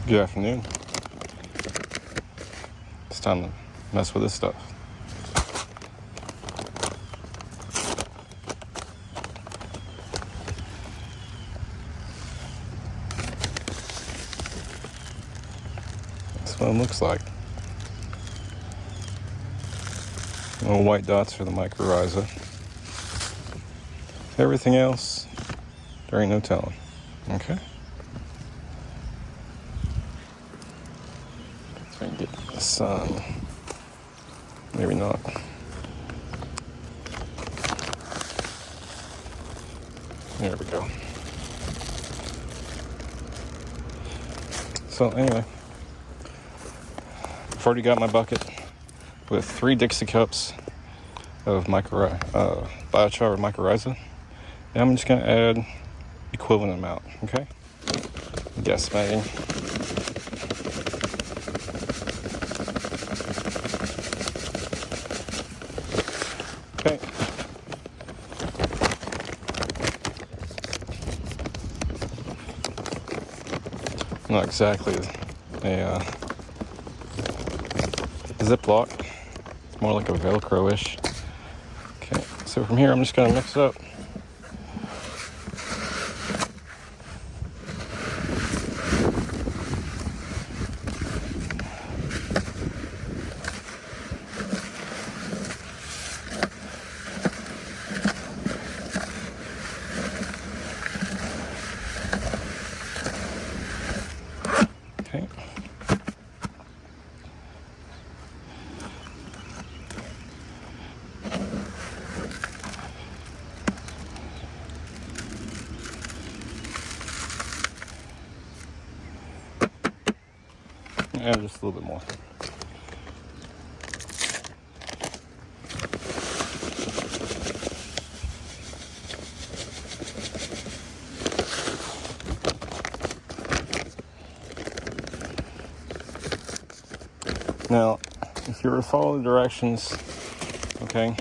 Good afternoon. It's time to mess with this stuff. That's what it looks like. Little white dots for the mycorrhiza. Everything else, there ain't no telling. Okay? So I can get the sun. Maybe not. There we go. So anyway, I've already got my bucket with 3 Dixie cups of biochar with mycorrhiza. And I'm just going to add equivalent amount, okay? Guesstimating. Okay. Not exactly a Ziploc. It's more like a Velcro-ish. Okay, so from here I'm just going to mix it up. Okay. And just a little bit more. Now, if you were to follow the directions, okay,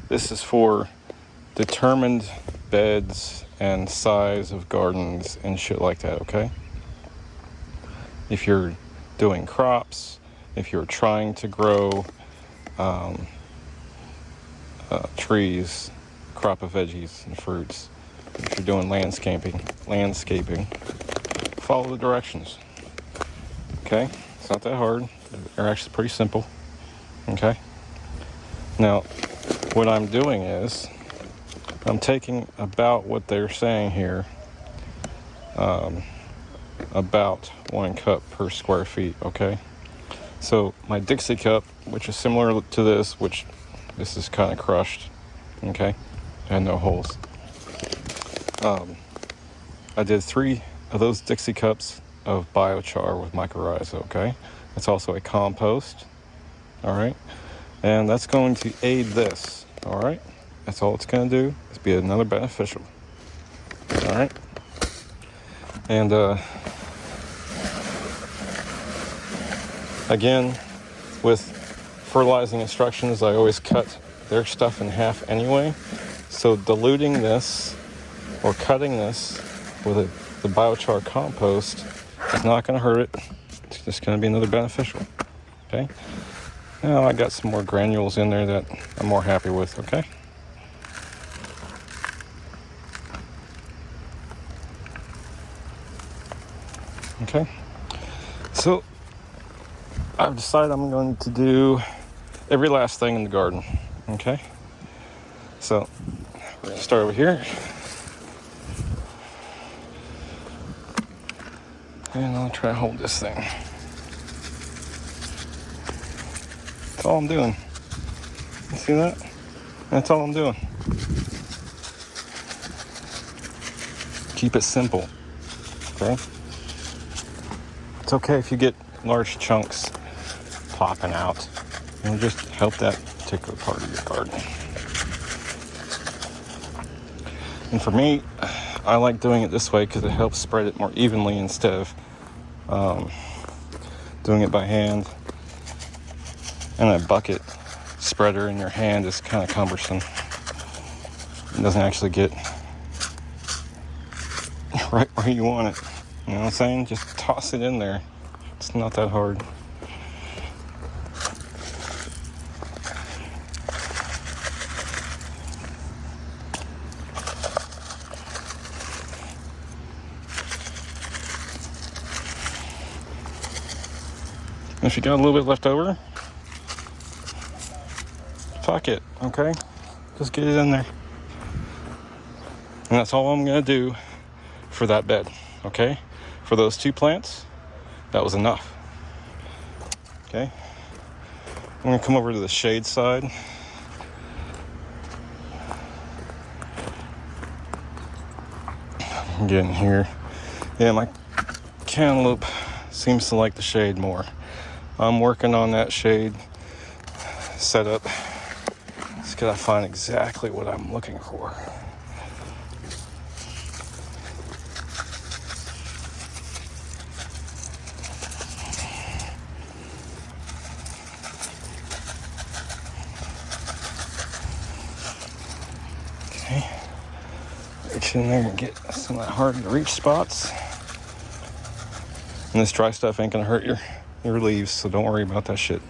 this is for determined beds and size of gardens and shit like that, okay? If you're doing crops, if you're trying to grow trees, crop of veggies and fruits, if you're doing landscaping, follow the directions, okay? It's not that hard. They're actually pretty simple, okay? Now, what I'm doing is I'm taking about what they're saying here, about 1 cup per square feet, okay? So my Dixie cup, which is similar to this, which this is kind of crushed, okay? And no holes. I did 3 of those Dixie cups of biochar with mycorrhiza, okay? It's also a compost, all right? And that's going to aid this, all right? That's all it's going to do, is be another beneficial, all right? And again, with fertilizing instructions, I always cut their stuff in half anyway. So diluting this or cutting this with the biochar compost is not going to hurt it. It's just going to be another beneficial, okay? Now I got some more granules in there that I'm more happy with, okay? Okay, so I've decided I'm going to do every last thing in the garden, okay? So we're going to start over here. And I'll try to hold this thing. That's all I'm doing. You see that? That's all I'm doing. Keep it simple, okay? It's okay if you get large chunks popping out. It'll just help that particular part of your garden. And for me, I like doing it this way because it helps spread it more evenly instead of doing it by hand. And a bucket spreader in your hand is kind of cumbersome. It doesn't actually get right where you want it. You know what I'm saying? Just toss it in there. It's not that hard. If you got a little bit left over, fuck it, okay? Just get it in there. And that's all I'm going to do for that bed, okay? For those 2 plants, that was enough. Okay? I'm going to come over to the shade side. I'm getting here. Yeah, my cantaloupe seems to like the shade more. I'm working on that shade setup. Just gotta find exactly what I'm looking for. Okay. Reach in there and get some of that hard to reach spots. And this dry stuff ain't gonna hurt your leaves, so don't worry about that shit.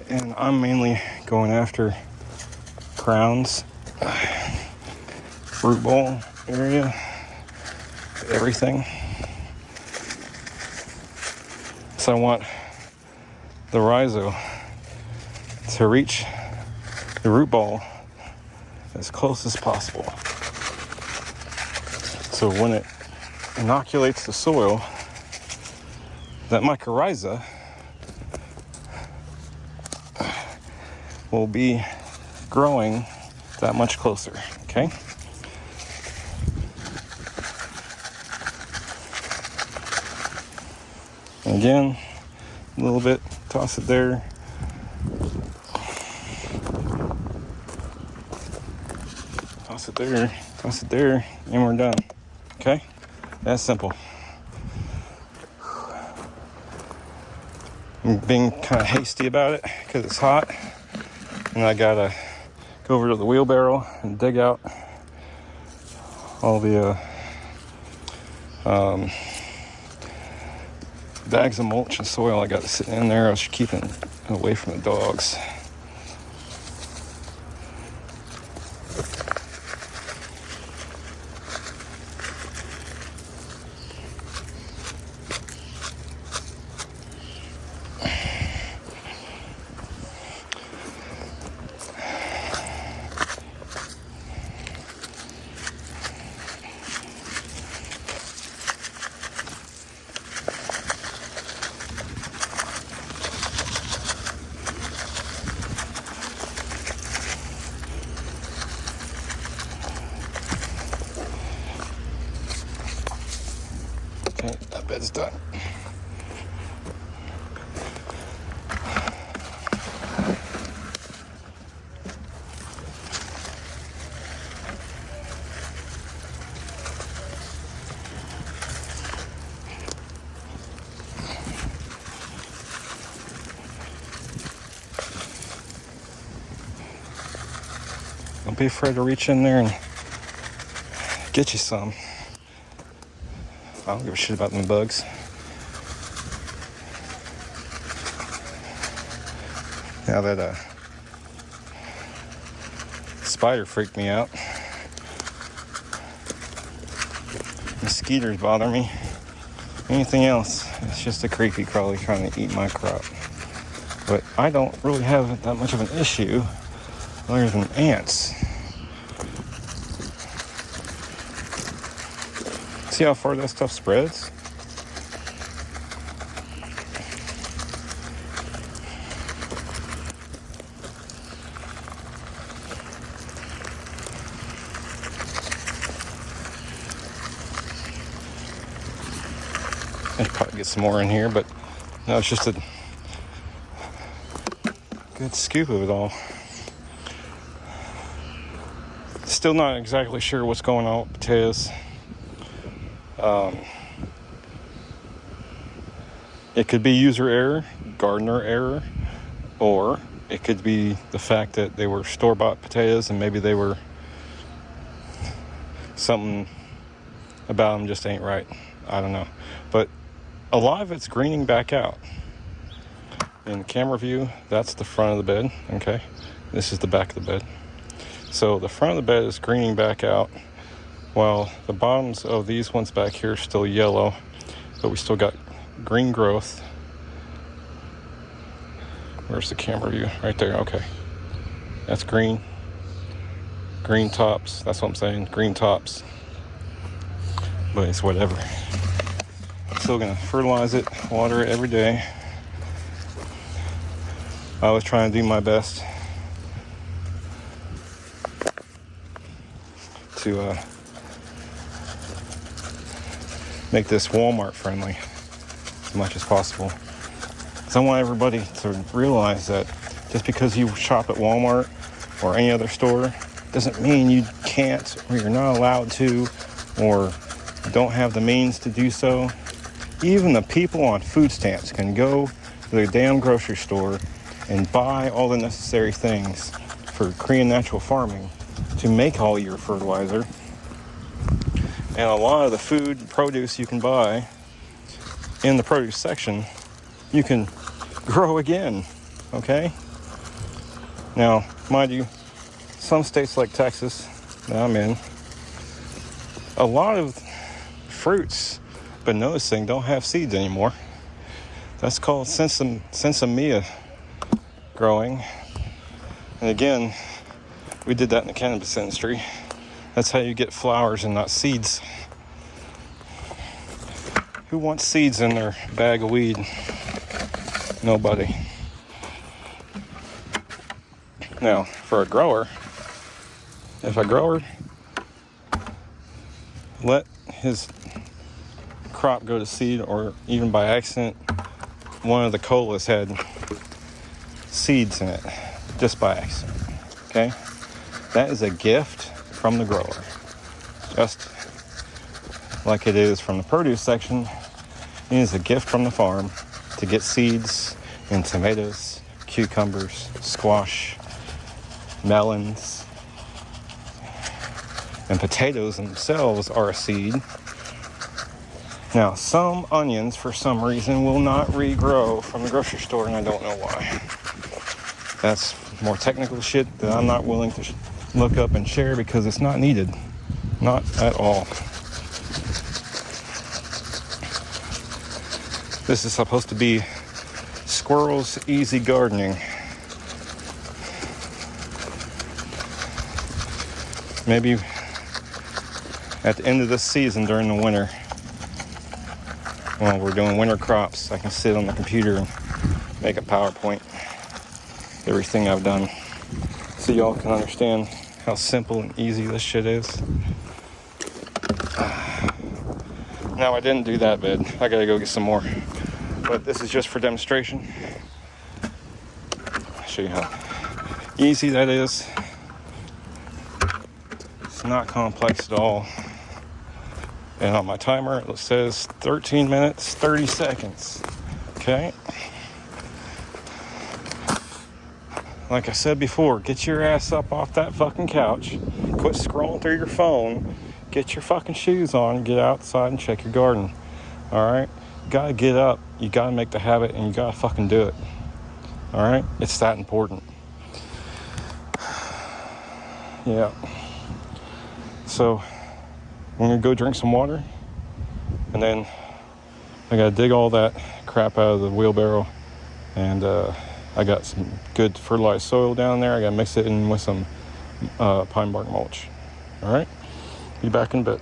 And I'm mainly going after crowns, root ball area, everything. So I want the rhizo to reach the root ball as close as possible. So when it inoculates the soil, that mycorrhiza will be growing that much closer, okay? And again, a little bit, toss it there. Toss it there, toss it there, and we're done, okay? That's simple. I'm being kind of hasty about it because it's hot, and I gotta go over to the wheelbarrow and dig out all the bags of mulch and soil I got sitting in there. I was keeping away from the dogs. Okay, that bed's done. Don't be afraid to reach in there and get you some. I don't give a shit about them bugs. Now that spider freaked me out. Mosquitoes bother me. Anything else, it's just a creepy crawly trying to eat my crop. But I don't really have that much of an issue other than ants. See how far that stuff spreads? I could probably get some more in here, but no, it's just a good scoop of it all. Still not exactly sure what's going on with potatoes. It could be user error, gardener error, or it could be the fact that they were store-bought potatoes and maybe they were something about them just ain't right. I don't know. But a lot of it's greening back out. In the camera view, that's the front of the bed, okay? This is the back of the bed. So the front of the bed is greening back out, while the bottoms of these ones back here are still yellow, but we still got green growth. Where's the camera view? Right there, okay. That's green. Green tops, that's what I'm saying, green tops. But it's whatever. I'm still gonna fertilize it, water it every day. I was trying to do my best to make this Walmart friendly as much as possible. So I want everybody to realize that just because you shop at Walmart or any other store doesn't mean you can't, or you're not allowed to, or don't have the means to do so. Even the people on food stamps can go to the damn grocery store and buy all the necessary things for Korean natural farming to make all your fertilizer. And a lot of the food and produce you can buy in the produce section, you can grow again, okay? Now, mind you, some states like Texas that I'm in, a lot of fruits, been noticing, don't have seeds anymore. That's called Sinsemilla growing. And again, we did that in the cannabis industry. That's how you get flowers and not seeds. Who wants seeds in their bag of weed? Nobody. Now, for a grower, if a grower let his crop go to seed, or even by accident, one of the colas had seeds in it, just by accident, okay? That is a gift from the grower. Just like it is from the produce section, it is a gift from the farm to get seeds in tomatoes, cucumbers, squash, melons, and potatoes themselves are a seed. Now, some onions, for some reason, will not regrow from the grocery store, and I don't know why. That's more technical shit that I'm not willing to look up and share because it's not needed. Not at all. This is supposed to be Squirrel's Easy Gardening. Maybe at the end of this season during the winter, while we're doing winter crops, I can sit on the computer and make a PowerPoint, everything I've done, so y'all can understand how simple and easy this shit is. Now, I didn't do that bed. I gotta go get some more. But this is just for demonstration. I'll show you how easy that is. It's not complex at all. And on my timer, it says 13 minutes, 30 seconds. Okay? Like I said before, get your ass up off that fucking couch. Quit scrolling through your phone. Get your fucking shoes on. Get outside and check your garden. Alright? You gotta get up. You gotta make the habit, and you gotta fucking do it. Alright? It's that important. Yeah. So, I'm gonna go drink some water, and then I gotta dig all that crap out of the wheelbarrow, and I got some good fertilized soil down there. I gotta mix it in with some pine bark mulch. All right, be back in a bit.